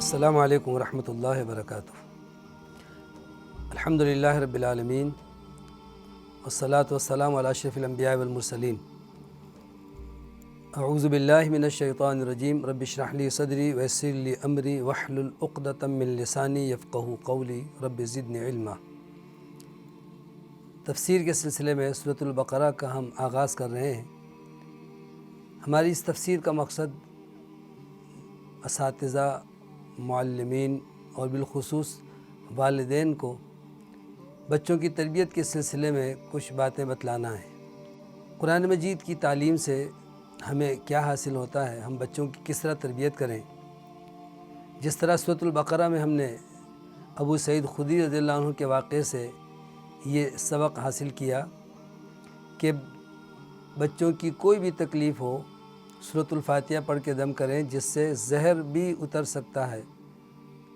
السلام علیکم ورحمۃ اللہ وبرکاتہ۔ الحمدللہ رب العالمین والصلاة والسلام علی اشرف الانبیاء والمرسلین۔ اعوذ باللہ من الشیطان الرجیم، رب اشرح لی صدری ویسر لی امری واحلل عقدۃ من لسانی یفقہوا قولی، رب زدنی علما۔ تفسیر کے سلسلے میں سورۃ البقرہ کا ہم آغاز کر رہے ہیں۔ ہماری اس تفسیر کا مقصد اساتذہ، معلمین اور بالخصوص والدین کو بچوں کی تربیت کے سلسلے میں کچھ باتیں بتلانا ہے۔ قرآن مجید کی تعلیم سے ہمیں کیا حاصل ہوتا ہے، ہم بچوں کی کس طرح تربیت کریں۔ جس طرح سورۃ البقرہ میں ہم نے ابو سعید خدری رضی اللہ عنہ کے واقعے سے یہ سبق حاصل کیا کہ بچوں کی کوئی بھی تکلیف ہو، سورۃ الفاتحہ پڑھ کے دم کریں، جس سے زہر بھی اتر سکتا ہے،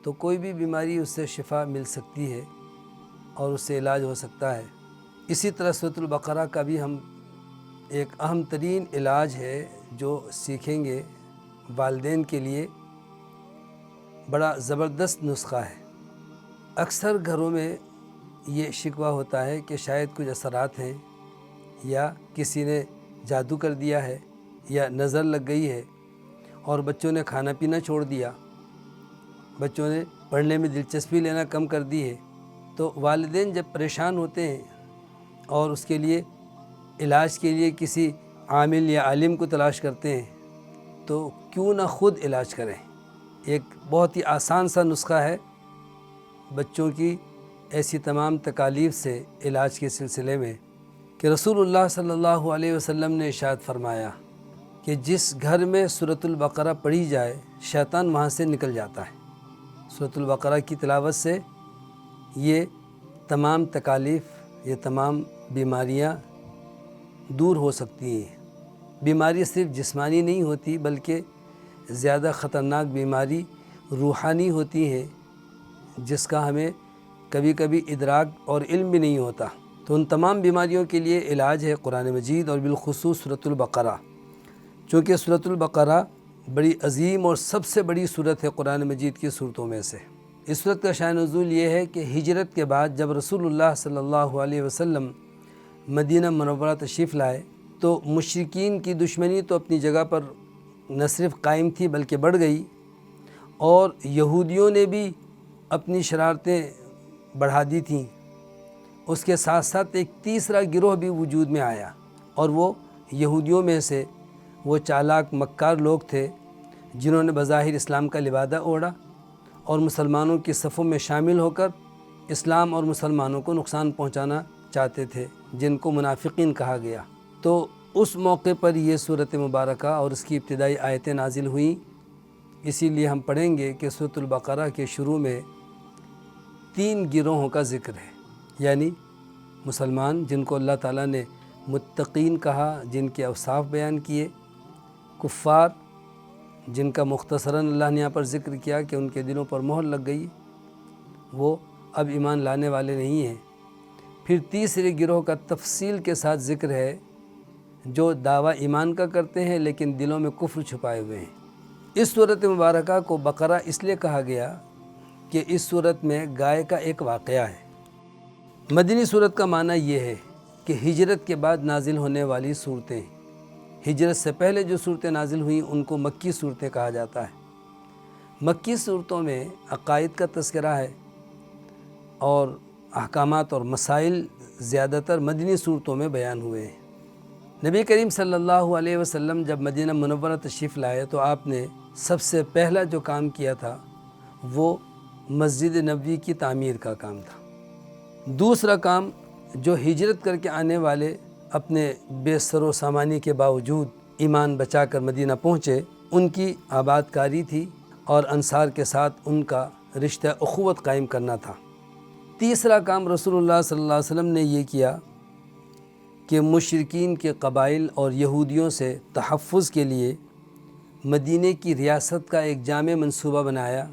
تو کوئی بھی بیماری اس سے شفا مل سکتی ہے اور اس سے علاج ہو سکتا ہے۔ اسی طرح سورۃ البقرہ کا بھی ہم ایک اہم ترین علاج ہے جو سیکھیں گے، والدین کے لیے بڑا زبردست نسخہ ہے۔ اکثر گھروں میں یہ شکوہ ہوتا ہے کہ شاید کچھ اثرات ہیں، یا کسی نے جادو کر دیا ہے، یا نظر لگ گئی ہے، اور بچوں نے کھانا پینا چھوڑ دیا، بچوں نے پڑھنے میں دلچسپی لینا کم کر دی ہے۔ تو والدین جب پریشان ہوتے ہیں اور اس کے لیے علاج کے لیے کسی عامل یا عالم کو تلاش کرتے ہیں، تو کیوں نہ خود علاج کریں۔ ایک بہت ہی آسان سا نسخہ ہے بچوں کی ایسی تمام تکالیف سے علاج کے سلسلے میں، کہ رسول اللہ صلی اللہ علیہ وسلم نے ارشاد فرمایا کہ جس گھر میں سورۃ البقرہ پڑھی جائے، شیطان وہاں سے نکل جاتا ہے۔ سورۃ البقرہ کی تلاوت سے یہ تمام تکالیف، یہ تمام بیماریاں دور ہو سکتی ہیں۔ بیماری صرف جسمانی نہیں ہوتی، بلکہ زیادہ خطرناک بیماری روحانی ہوتی ہے، جس کا ہمیں کبھی کبھی ادراک اور علم بھی نہیں ہوتا۔ تو ان تمام بیماریوں کے لیے علاج ہے قرآن مجید، اور بالخصوص سورۃ البقرہ۔ چونکہ سورۃ البقرہ بڑی عظیم اور سب سے بڑی سورت ہے قرآن مجید کی سورتوں میں سے۔ اس سورت کا شان نزول یہ ہے کہ ہجرت کے بعد جب رسول اللہ صلی اللہ علیہ وسلم مدینہ منورہ تشریف لائے، تو مشرکین کی دشمنی تو اپنی جگہ پر نہ صرف قائم تھی بلکہ بڑھ گئی، اور یہودیوں نے بھی اپنی شرارتیں بڑھا دی تھیں۔ اس کے ساتھ ساتھ ایک تیسرا گروہ بھی وجود میں آیا، اور وہ یہودیوں میں سے وہ چالاک مکار لوگ تھے جنہوں نے بظاہر اسلام کا لبادہ اوڑھا اور مسلمانوں کی صفوں میں شامل ہو کر اسلام اور مسلمانوں کو نقصان پہنچانا چاہتے تھے، جن کو منافقین کہا گیا۔ تو اس موقع پر یہ سورۃ مبارکہ اور اس کی ابتدائی آیتیں نازل ہوئیں۔ اسی لیے ہم پڑھیں گے کہ سورۃ البقرہ کے شروع میں 3 گروہوں کا ذکر ہے، یعنی مسلمان جن کو اللہ تعالیٰ نے متقین کہا، جن کے اوصاف بیان کیے، کفار جن کا مختصراً اللہ نے یہاں پر ذکر کیا کہ ان کے دلوں پر مہر لگ گئی، وہ اب ایمان لانے والے نہیں ہیں۔ پھر تیسرے گروہ کا تفصیل کے ساتھ ذکر ہے، جو دعویٰ ایمان کا کرتے ہیں لیکن دلوں میں کفر چھپائے ہوئے ہیں۔ اس سورۃ مبارکہ کو بقرہ اس لیے کہا گیا کہ اس سورت میں گائے کا ایک واقعہ ہے۔ مدنی سورت کا معنی یہ ہے کہ ہجرت کے بعد نازل ہونے والی صورتیں، ہجرت سے پہلے جو صورتیں نازل ہوئیں ان کو مکی صورتیں کہا جاتا ہے۔ مکی صورتوں میں عقائد کا تذکرہ ہے، اور احکامات اور مسائل زیادہ تر مدنی صورتوں میں بیان ہوئے ہیں۔ نبی کریم صلی اللہ علیہ وسلم جب مدینہ منورہ تشریف لائے تو آپ نے سب سے پہلا جو کام کیا تھا وہ مسجد نبوی کی تعمیر کا کام تھا۔ دوسرا کام جو ہجرت کر کے آنے والے اپنے بے سر و سامانی کے باوجود ایمان بچا کر مدینہ پہنچے، ان کی آباد کاری تھی، اور انصار کے ساتھ ان کا رشتہ اخوت قائم کرنا تھا۔ تیسرا کام رسول اللہ صلی اللہ علیہ وسلم نے یہ کیا کہ مشرکین کے قبائل اور یہودیوں سے تحفظ کے لیے مدینہ کی ریاست کا ایک جامع منصوبہ بنایا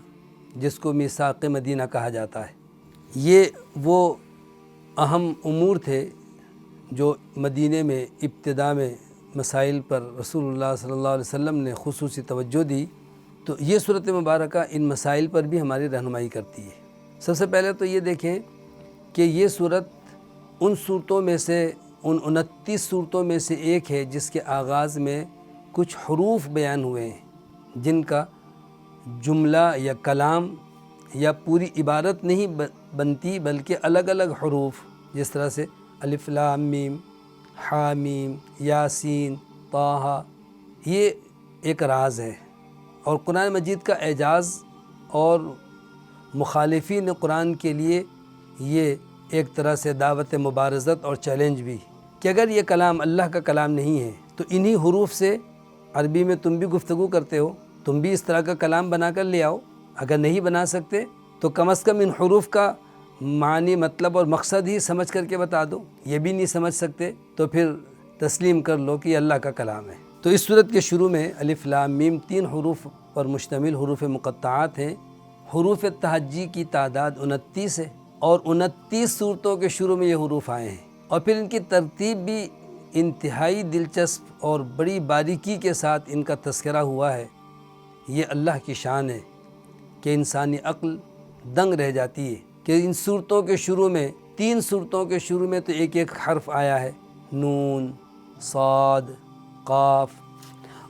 جس کو میثاق مدینہ کہا جاتا ہے۔ یہ وہ اہم امور تھے جو مدینہ میں ابتدا میں مسائل پر رسول اللہ صلی اللہ علیہ وسلم نے خصوصی توجہ دی، تو یہ صورت مبارکہ ان مسائل پر بھی ہماری رہنمائی کرتی ہے۔ سب سے پہلے تو یہ دیکھیں کہ یہ صورت ان صورتوں میں سے ان 29 صورتوں میں سے ایک ہے جس کے آغاز میں کچھ حروف بیان ہوئے ہیں جن کا جملہ یا کلام یا پوری عبارت نہیں بنتی بلکہ الگ الگ حروف، جس طرح سے الف لام میم، حامیم، یاسین، طٰہٰ، یہ ایک راز ہے۔ اور قرآن مجید کا اعجاز اور مخالفین قرآن کے لیے یہ ایک طرح سے دعوت مبارزت اور چیلنج بھی کہ اگر یہ کلام اللہ کا کلام نہیں ہے تو انہی حروف سے عربی میں تم بھی گفتگو کرتے ہو، تم بھی اس طرح کا کلام بنا کر لے آؤ۔ اگر نہیں بنا سکتے تو کم از کم ان حروف کا معنی، مطلب اور مقصد ہی سمجھ کر کے بتا دو۔ یہ بھی نہیں سمجھ سکتے تو پھر تسلیم کر لو کہ یہ اللہ کا کلام ہے۔ تو اس صورت کے شروع میں الف لام میم 3 حروف پر مشتمل حروف مقطعات ہیں۔ حروف تہجی کی تعداد 29 ہے اور 29 صورتوں کے شروع میں یہ حروف آئے ہیں، اور پھر ان کی ترتیب بھی انتہائی دلچسپ اور بڑی باریکی کے ساتھ ان کا تذکرہ ہوا ہے۔ یہ اللہ کی شان ہے کہ انسانی عقل دنگ رہ جاتی ہے کہ ان صورتوں کے شروع میں 3 صورتوں کے شروع میں تو ایک ایک حرف آیا ہے، نون، صاد، قاف،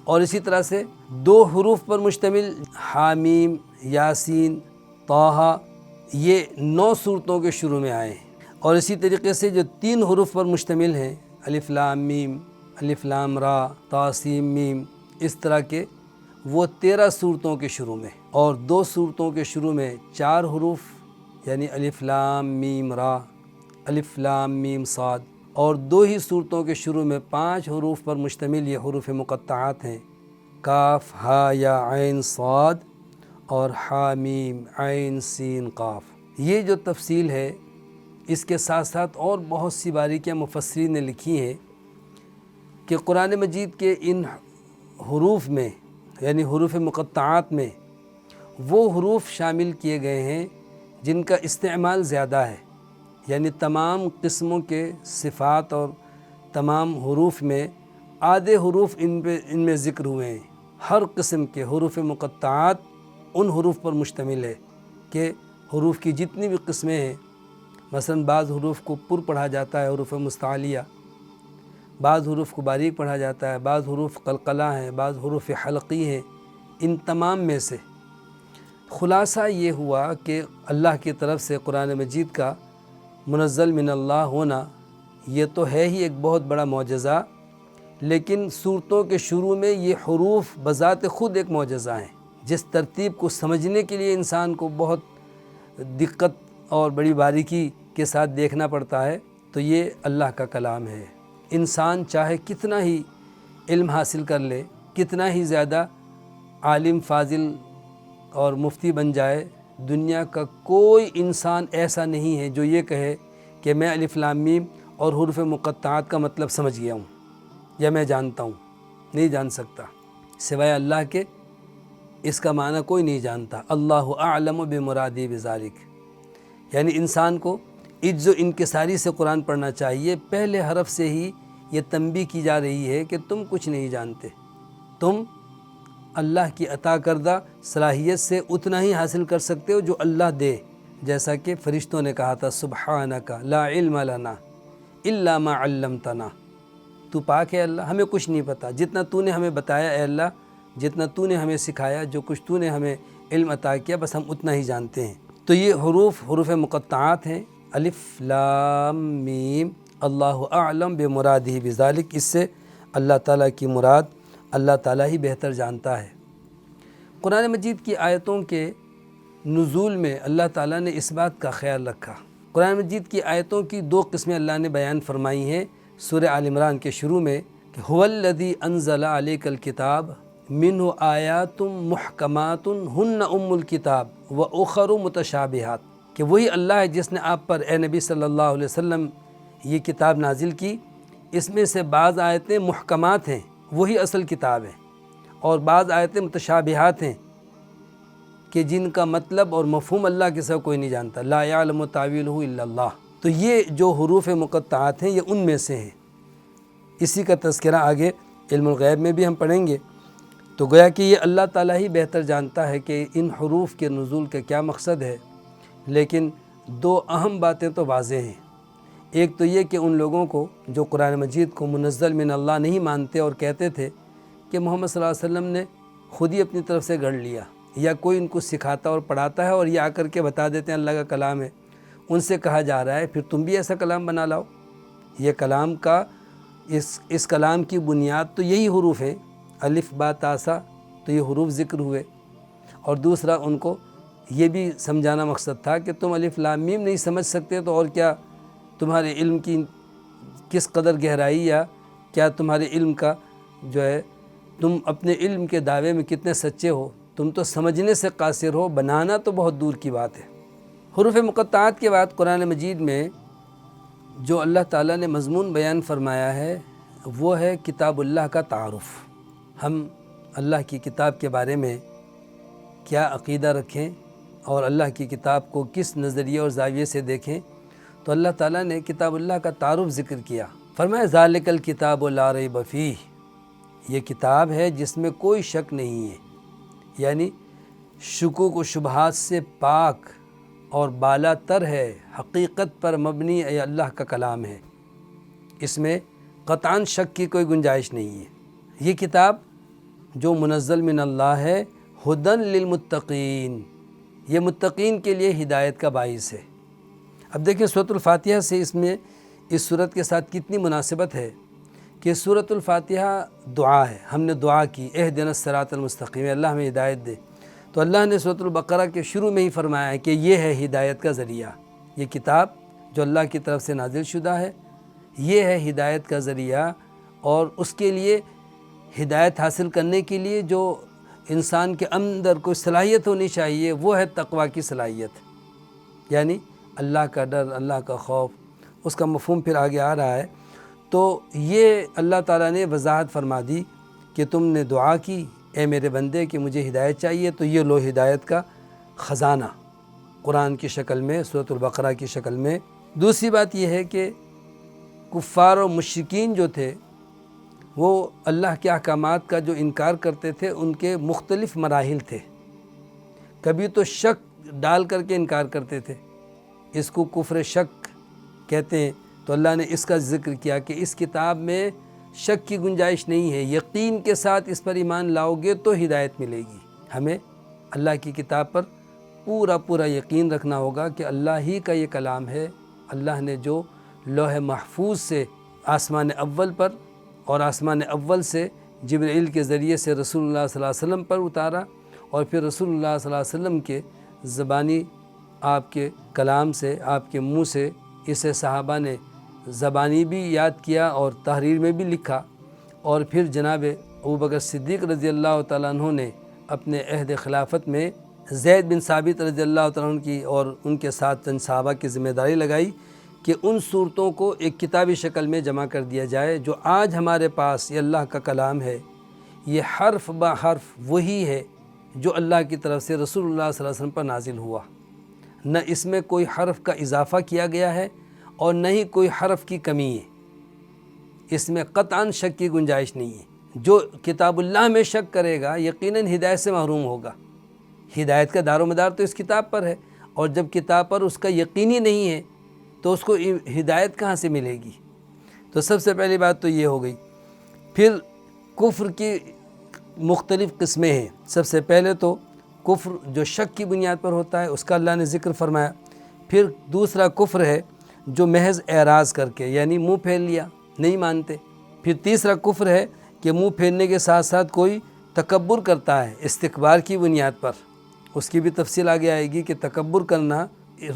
اور اسی طرح سے 2 حروف پر مشتمل حامیم، یاسین، طٰہٰ، یہ 9 صورتوں کے شروع میں آئے ہیں۔ اور اسی طریقے سے جو 3 حروف پر مشتمل ہیں، الف لام میم، الف لام را، طٰ سین میم، اس طرح کے وہ 13 صورتوں کے شروع میں، اور 2 صورتوں کے شروع میں 4 حروف یعنی الف لام میم را، الف لام میم صاد، اور 2 ہی صورتوں کے شروع میں 5 حروف پر مشتمل یہ حروف مقطعات ہیں، کاف، ہا یا عین صاد، اور حا میم عین سین قاف۔ یہ جو تفصیل ہے اس کے ساتھ ساتھ اور بہت سی باریکیاں مفسرین نے لکھی ہیں کہ قرآن مجید کے ان حروف میں یعنی حروف مقطعات میں وہ حروف شامل کیے گئے ہیں جن کا استعمال زیادہ ہے، یعنی تمام قسموں کے صفات اور تمام حروف میں آدھے حروف ان میں ذکر ہوئے ہیں۔ ہر قسم کے حروف مقطعات ان حروف پر مشتمل ہے کہ حروف کی جتنی بھی قسمیں ہیں، مثلا بعض حروف کو پر پڑھا جاتا ہے حروف مستعلیہ، بعض حروف کو باریک پڑھا جاتا ہے، بعض حروف قلقلہ ہیں، بعض حروف حلقی ہیں۔ ان تمام میں سے خلاصہ یہ ہوا کہ اللہ کی طرف سے قرآن مجید کا منزل من اللہ ہونا یہ تو ہے ہی ایک بہت بڑا معجزہ، لیکن صورتوں کے شروع میں یہ حروف بذات خود ایک معجزہ ہیں۔ جس ترتیب کو سمجھنے کے لیے انسان کو بہت دقت اور بڑی باریکی کے ساتھ دیکھنا پڑتا ہے، تو یہ اللہ کا کلام ہے۔ انسان چاہے کتنا ہی علم حاصل کر لے، کتنا ہی زیادہ عالم فاضل اور مفتی بن جائے، دنیا کا کوئی انسان ایسا نہیں ہے جو یہ کہے کہ میں الف لام میم اور حروف مقطعات کا مطلب سمجھ گیا ہوں یا میں جانتا ہوں۔ نہیں جان سکتا، سوائے اللہ کے اس کا معنی کوئی نہیں جانتا۔ اللہ اعلم بمرادی بذالک، یعنی انسان کو عجز و انکساری سے قرآن پڑھنا چاہیے۔ پہلے حرف سے ہی یہ تنبیہ کی جا رہی ہے کہ تم کچھ نہیں جانتے، تم اللہ کی عطا کردہ صلاحیت سے اتنا ہی حاصل کر سکتے ہو جو اللہ دے، جیسا کہ فرشتوں نے کہا تھا سبحانک لا علم لنا الا ما علمتنا، تو پاک ہے اللہ، ہمیں کچھ نہیں پتا، جتنا تو نے ہمیں بتایا اے اللہ، جتنا تو نے ہمیں سکھایا، جو کچھ تو نے ہمیں علم عطا کیا، بس ہم اتنا ہی جانتے ہیں۔ تو یہ حروف مقطعات ہیں، الف لام میم، اللہ اعلم بمرادہ بذالک، اس سے اللہ تعالیٰ کی مراد اللہ تعالیٰ ہی بہتر جانتا ہے۔ قرآن مجید کی آیتوں کے نزول میں اللہ تعالیٰ نے اس بات کا خیال رکھا۔ قرآن مجید کی آیتوں کی 2 قسمیں اللہ نے بیان فرمائی ہیں سورہ آل عمران کے شروع میں کہ هو الذی انزل علیک الکتاب منہ آیات محکمات ہن ام الکتاب و اخر متشابہات، کہ وہی اللہ ہے جس نے آپ پر اے نبی صلی اللہ علیہ وسلم یہ کتاب نازل کی، اس میں سے بعض آیتیں محکمات ہیں، وہی اصل کتاب ہے، اور بعض آیتیں متشابہات ہیں کہ جن کا مطلب اور مفہوم اللہ کے سوا کوئی نہیں جانتا، لا یعلم تاویلہ الا اللہ۔ تو یہ جو حروف مقطعات ہیں یہ ان میں سے ہیں۔ اسی کا تذکرہ آگے علم الغیب میں بھی ہم پڑھیں گے۔ تو گویا کہ یہ اللہ تعالیٰ ہی بہتر جانتا ہے کہ ان حروف کے نزول کا کیا مقصد ہے، لیکن دو اہم باتیں تو واضح ہیں۔ ایک تو یہ کہ ان لوگوں کو جو قرآن مجید کو منزل من اللہ نہیں مانتے اور کہتے تھے کہ محمد صلی اللہ علیہ وسلم نے خود ہی اپنی طرف سے گھڑ لیا، یا کوئی ان کو سکھاتا اور پڑھاتا ہے اور یہ آ کر کے بتا دیتے ہیں اللہ کا کلام ہے، ان سے کہا جا رہا ہے پھر تم بھی ایسا کلام بنا لاؤ۔ یہ کلام کا اس کلام کی بنیاد تو یہی حروف ہیں، الف با تا سا، تو یہ حروف ذکر ہوئے۔ اور دوسرا ان کو یہ بھی سمجھانا مقصد تھا کہ تم الف لام میم نہیں سمجھ سکتے تو اور کیا تمہارے علم کی کس قدر گہرائی، یا کیا تمہارے علم کا جو ہے تم اپنے علم کے دعوے میں کتنے سچے ہو، تم تو سمجھنے سے قاصر ہو، بنانا تو بہت دور کی بات ہے۔ حروف مقطعات کے بعد قرآن مجید میں جو اللہ تعالیٰ نے مضمون بیان فرمایا ہے وہ ہے کتاب اللہ کا تعارف۔ ہم اللہ کی کتاب کے بارے میں کیا عقیدہ رکھیں اور اللہ کی کتاب کو کس نظریے اور زاویے سے دیکھیں، تو اللہ تعالیٰ نے کتاب اللہ کا تعارف ذکر کیا۔ فرمایا ذالک الکتاب لا ریب فیہ، یہ کتاب ہے جس میں کوئی شک نہیں ہے، یعنی شکوک و شبہات سے پاک اور بالا تر ہے، حقیقت پر مبنی اے اللہ کا کلام ہے، اس میں قطعاً شک کی کوئی گنجائش نہیں ہے۔ یہ کتاب جو منزل من اللہ ہے، ہدی للمتقین، یہ متقین کے لیے ہدایت کا باعث ہے۔ اب دیکھیں سورۃ الفاتحہ سے اس سورت کے ساتھ کتنی مناسبت ہے کہ سورۃ الفاتحہ دعا ہے، ہم نے دعا کی اہدنا الصراط المستقیم، اللہ ہمیں ہدایت دے، تو اللہ نے سورۃ البقرہ کے شروع میں ہی فرمایا ہے کہ یہ ہے ہدایت کا ذریعہ، یہ کتاب جو اللہ کی طرف سے نازل شدہ ہے یہ ہے ہدایت کا ذریعہ، اور اس کے لیے ہدایت حاصل کرنے کے لیے جو انسان کے اندر کوئی صلاحیت ہونی چاہیے وہ ہے تقویٰ کی صلاحیت، یعنی اللہ کا ڈر، اللہ کا خوف، اس کا مفہوم پھر آگے آ رہا ہے۔ تو یہ اللہ تعالیٰ نے وضاحت فرما دی کہ تم نے دعا کی اے میرے بندے کہ مجھے ہدایت چاہیے، تو یہ لو ہدایت کا خزانہ قرآن کی شکل میں، سورۃ البقرہ کی شکل میں۔ دوسری بات یہ ہے کہ کفار و مشرکین جو تھے وہ اللہ کے احکامات کا جو انکار کرتے تھے ان کے مختلف مراحل تھے۔ کبھی تو شک ڈال کر کے انکار کرتے تھے، اس کو کفر شک کہتے ہیں، تو اللہ نے اس کا ذکر کیا کہ اس کتاب میں شک کی گنجائش نہیں ہے، یقین کے ساتھ اس پر ایمان لاؤ گے تو ہدایت ملے گی۔ ہمیں اللہ کی کتاب پر پورا یقین رکھنا ہوگا کہ اللہ ہی کا یہ کلام ہے، اللہ نے جو لوح محفوظ سے آسمان اول پر اور آسمان اول سے جبرائیل کے ذریعے سے رسول اللہ صلی اللہ علیہ وسلم پر اتارا، اور پھر رسول اللہ صلی اللہ علیہ وسلم کے زبانی آپ کے کلام سے، آپ کے منہ سے اسے صحابہ نے زبانی بھی یاد کیا اور تحریر میں بھی لکھا، اور پھر جناب ابوبکر صدیق رضی اللہ تعالیٰ عنہ نے اپنے عہد خلافت میں زید بن ثابت رضی اللہ تعالیٰ عنہ کی اور ان کے ساتھ چند صحابہ کی ذمہ داری لگائی کہ ان صورتوں کو ایک کتابی شکل میں جمع کر دیا جائے جو آج ہمارے پاس یہ اللہ کا کلام ہے، یہ حرف با حرف وہی ہے جو اللہ کی طرف سے رسول اللہ صلی اللہ علیہ وسلم پر نازل ہوا، نہ اس میں کوئی حرف کا اضافہ کیا گیا ہے اور نہ ہی کوئی حرف کی کمی ہے، اس میں قطعاً شک کی گنجائش نہیں ہے۔ جو کتاب اللہ میں شک کرے گا یقیناً ہدایت سے محروم ہوگا۔ ہدایت کا دار و مدار تو اس کتاب پر ہے، اور جب کتاب پر اس کا یقینی نہیں ہے تو اس کو ہدایت کہاں سے ملے گی؟ تو سب سے پہلی بات تو یہ ہو گئی۔ پھر کفر کی مختلف قسمیں ہیں۔ سب سے پہلے تو کفر جو شک کی بنیاد پر ہوتا ہے اس کا اللہ نے ذکر فرمایا۔ پھر دوسرا کفر ہے جو محض اعراض کر کے، یعنی منہ پھیر لیا، نہیں مانتے۔ پھر تیسرا کفر ہے کہ منہ پھیرنے کے ساتھ ساتھ کوئی تکبر کرتا ہے استکبار کی بنیاد پر، اس کی بھی تفصیل آگے آئے گی کہ تکبر کرنا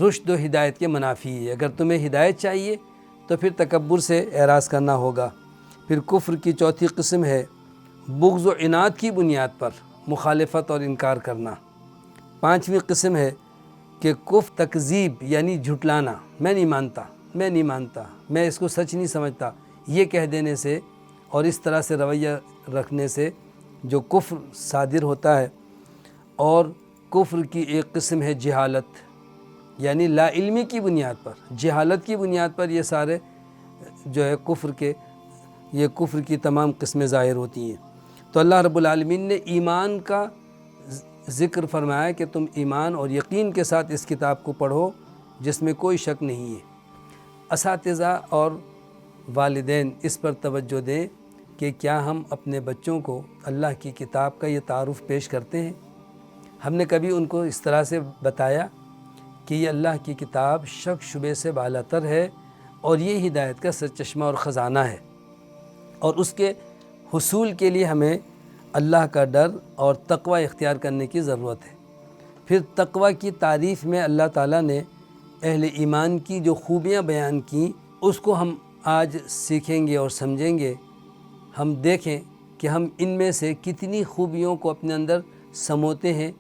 رشد و ہدایت کے منافی ہے۔ اگر تمہیں ہدایت چاہیے تو پھر تکبر سے اعراض کرنا ہوگا۔ پھر کفر کی چوتھی قسم ہے بغض و عناد کی بنیاد پر مخالفت اور انکار کرنا۔ پانچویں قسم ہے کہ تکذیب یعنی جھٹلانا، میں نہیں مانتا، میں اس کو سچ نہیں سمجھتا، یہ کہہ دینے سے اور اس طرح سے رویہ رکھنے سے جو کفر صادر ہوتا ہے۔ اور کفر کی ایک قسم ہے جہالت، یعنی لا علمی کی بنیاد پر، جہالت کی بنیاد پر یہ سارے جو ہے کفر کی تمام قسمیں ظاہر ہوتی ہیں۔ تو اللہ رب العالمین نے ایمان کا ذکر فرمایا کہ تم ایمان اور یقین کے ساتھ اس کتاب کو پڑھو جس میں کوئی شک نہیں ہے۔ اساتذہ اور والدین اس پر توجہ دیں کہ کیا ہم اپنے بچوں کو اللہ کی کتاب کا یہ تعارف پیش کرتے ہیں؟ ہم نے کبھی ان کو اس طرح سے بتایا کہ یہ اللہ کی کتاب شک شبے سے بالاتر ہے اور یہ ہدایت کا سرچشمہ اور خزانہ ہے، اور اس کے حصول کے لیے ہمیں اللہ کا ڈر اور تقوی اختیار کرنے کی ضرورت ہے۔ پھر تقوی کی تعریف میں اللہ تعالیٰ نے اہل ایمان کی جو خوبیاں بیان کیں اس کو ہم آج سیکھیں گے اور سمجھیں گے۔ ہم دیکھیں کہ ہم ان میں سے کتنی خوبیوں کو اپنے اندر سموتے ہیں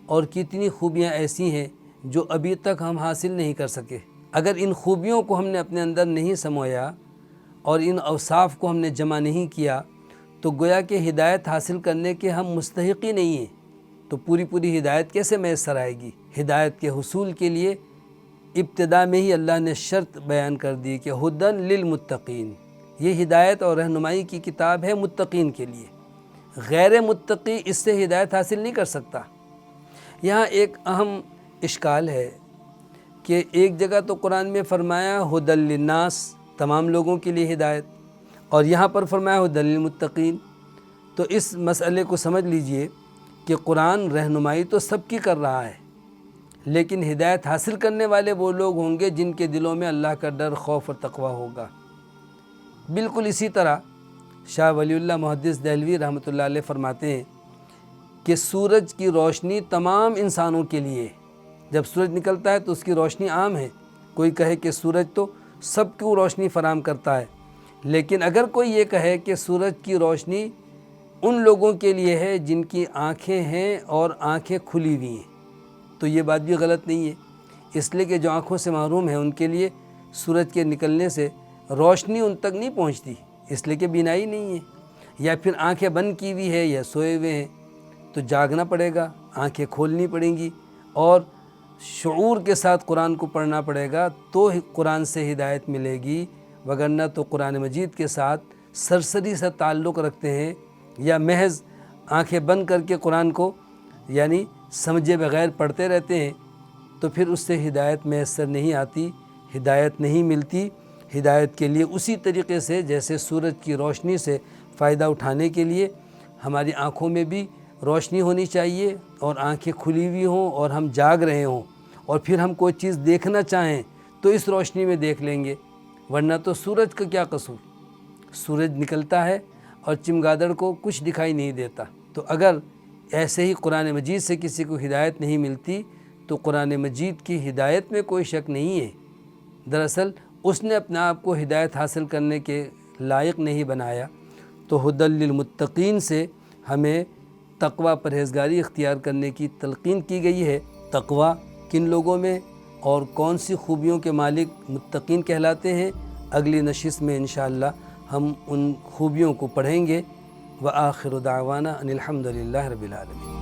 اور کتنی خوبیاں ایسی ہیں جو ابھی تک ہم حاصل نہیں کر سکے۔ اگر ان خوبیوں کو ہم نے اپنے اندر نہیں سمویا اور ان اوصاف کو ہم نے جمع نہیں کیا تو گویا کہ ہدایت حاصل کرنے کے ہم مستحق ہی نہیں ہیں، تو پوری ہدایت کیسے میسر آئے گی؟ ہدایت کے حصول کے لیے ابتدا میں ہی اللہ نے شرط بیان کر دی کہ ہدن للمتقین، یہ ہدایت اور رہنمائی کی کتاب ہے متقین کے لیے، غیر متقی اس سے ہدایت حاصل نہیں کر سکتا۔ یہاں ایک اہم اشکال ہے کہ ایک جگہ تو قرآن میں فرمایا ہدی للناس، تمام لوگوں کے لیے ہدایت، اور یہاں پر فرمایا ہدی للمتقین۔ تو اس مسئلے کو سمجھ لیجئے کہ قرآن رہنمائی تو سب کی کر رہا ہے، لیکن ہدایت حاصل کرنے والے وہ لوگ ہوں گے جن کے دلوں میں اللہ کا ڈر، خوف اور تقوی ہوگا۔ بالکل اسی طرح شاہ ولی اللہ محدث دہلوی رحمۃ اللہ علیہ فرماتے ہیں کہ سورج کی روشنی تمام انسانوں کے لیے، جب سورج نکلتا ہے تو اس کی روشنی عام ہے، کوئی کہے کہ سورج تو سب کو روشنی فراہم کرتا ہے، لیکن اگر کوئی یہ کہے کہ سورج کی روشنی ان لوگوں کے لیے ہے جن کی آنکھیں ہیں اور آنکھیں کھلی ہوئی ہیں، تو یہ بات بھی غلط نہیں ہے، اس لیے کہ جو آنکھوں سے محروم ہیں ان کے لیے سورج کے نکلنے سے روشنی ان تک نہیں پہنچتی، اس لیے کہ بینائی نہیں ہے، یا پھر آنکھیں بند کی ہوئی ہے یا سوئے ہوئے ہیں تو جاگنا پڑے گا، آنکھیں کھولنی پڑیں گی اور شعور کے ساتھ قرآن کو پڑھنا پڑے گا تو قرآن سے ہدایت ملے گی، وگرنہ تو قرآن مجید کے ساتھ سرسری سے تعلق رکھتے ہیں یا محض آنکھیں بند کر کے قرآن کو یعنی سمجھے بغیر پڑھتے رہتے ہیں، تو پھر اس سے ہدایت میسر نہیں آتی، ہدایت نہیں ملتی۔ ہدایت کے لیے اسی طریقے سے جیسے سورج کی روشنی سے فائدہ اٹھانے کے لیے ہماری آنکھوں میں بھی روشنی ہونی چاہیے اور آنکھیں کھلی ہوئی ہوں اور ہم جاگ رہے ہوں، اور پھر ہم کوئی چیز دیکھنا چاہیں تو اس روشنی میں دیکھ لیں گے، ورنہ تو سورج کا کیا قصور؟ سورج نکلتا ہے اور چمگادڑ کو کچھ دکھائی نہیں دیتا۔ تو اگر ایسے ہی قرآن مجید سے کسی کو ہدایت نہیں ملتی تو قرآن مجید کی ہدایت میں کوئی شک نہیں ہے، دراصل اس نے اپنے آپ کو ہدایت حاصل کرنے کے لائق نہیں بنایا۔ تو ہدی للمتقین سے ہمیں تقوی پرہیزگاری اختیار کرنے کی تلقین کی گئی ہے۔ تقوی کن لوگوں میں اور کون سی خوبیوں کے مالک متقین کہلاتے ہیں، اگلی نشست میں انشاءاللہ ہم ان خوبیوں کو پڑھیں گے۔ وآخر دعوانا ان الحمد للہ رب العالمین۔